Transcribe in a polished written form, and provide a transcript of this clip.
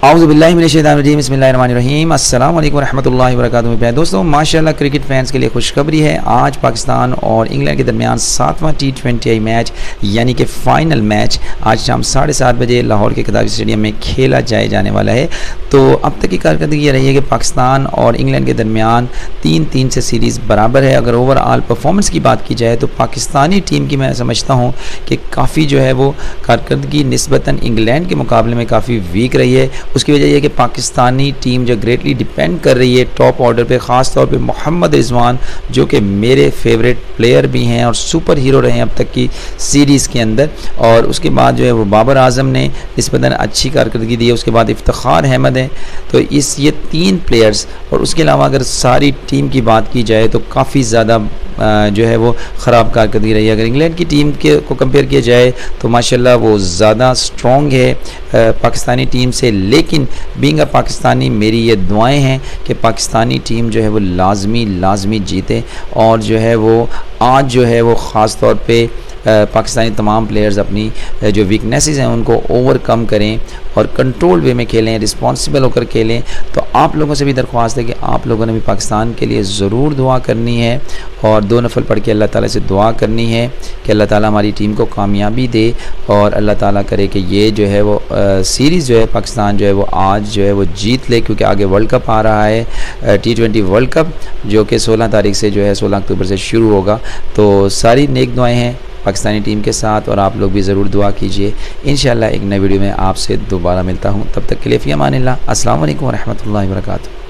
औज़ुबिल्लाहिमिनश्शैतानिर्रजीम बिस्मिल्लाहिर्रहमानिर्रहीम अस्सलाम वालेकुम रहमतुल्लाहि व बरकातुहू। प्यारे दोस्तों, माशाल्लाह क्रिकेट फैंस के लिए खुशखबरी है। आज पाकिस्तान और इंग्लैंड के दरमियान 7वां T20 मैच यानी कि फ़ाइनल मैच आज शाम 7:30 बजे लाहौर के कदाफी स्टेडियम में खेला जाने वाला है। तो अब तक की कारकर्दगी ये रही है कि पाकिस्तान और इंग्लैंड के दरमियान 3-3 से सीरीज़ बराबर है। अगर ओवरऑल परफॉर्मेंस की बात की जाए तो पाकिस्तानी टीम की मैं समझता हूँ कि काफ़ी जो है वो कारकर्दगी निस्बतन इंग्लैंड के मुकाबले में काफ़ी वीक रही है। उसकी वजह यह है कि पाकिस्तानी टीम जो ग्रेटली डिपेंड कर रही है टॉप ऑर्डर पे, ख़ास तौर पे मोहम्मद रिजवान जो कि मेरे फेवरेट प्लेयर भी हैं और सुपर हीरो रहे हैं अब तक की सीरीज़ के अंदर। और उसके बाद जो है वो बाबर आजम ने निस्बतन अच्छी कारकर्दगी दी है। उसके बाद इफ्तिखार अहमद है। तो ये 3 प्लेयर्स और उसके अलावा अगर सारी टीम की बात की जाए तो काफ़ी ज़्यादा जो है वो ख़राब कारकर्दगी रही है। अगर इंग्लैंड की टीम के को कंपेयर किया जाए तो माशाल्लाह वो ज़्यादा स्ट्रॉन्ग है पाकिस्तानी टीम से। लेकिन बीइंग अ पाकिस्तानी मेरी ये दुआएं हैं कि पाकिस्तानी टीम जो है वो लाजमी जीते और जो है वो आज जो है वो ख़ास तौर पे पाकिस्तानी तमाम प्लेयर्स अपनी जो वीकनेसेस हैं उनको ओवरकम करें और कंट्रोल वे में खेलें, रिस्पॉन्सिबल होकर खेलें। तो आप लोगों से भी दरख्वास्त है कि आप लोगों ने भी पाकिस्तान के लिए ज़रूर दुआ करनी है और 2 नफल पढ़ के अल्लाह ताला से दुआ करनी है कि अल्लाह ताला हमारी टीम को कामयाबी दे और अल्लाह ताला करे कि ये जो है वो सीरीज़ जो है पाकिस्तान जो है वो आज जो है वो जीत ले, क्योंकि आगे वर्ल्ड कप आ रहा है T20 वर्ल्ड कप जो कि 16 तारीख से जो है 16 अक्टूबर से शुरू होगा। तो सारी नेक दुआएँ हैं पाकिस्तानी टीम के साथ और आप लोग भी ज़रूर दुआ कीजिए। इंशाअल्लाह एक नई वीडियो में आपसे दोबारा मिलता हूँ। तब तक के लिए फ़ी अमानिल्लाह। अस्सलाम वालेकुम व रहमतुल्लाहि व बरकातुहू।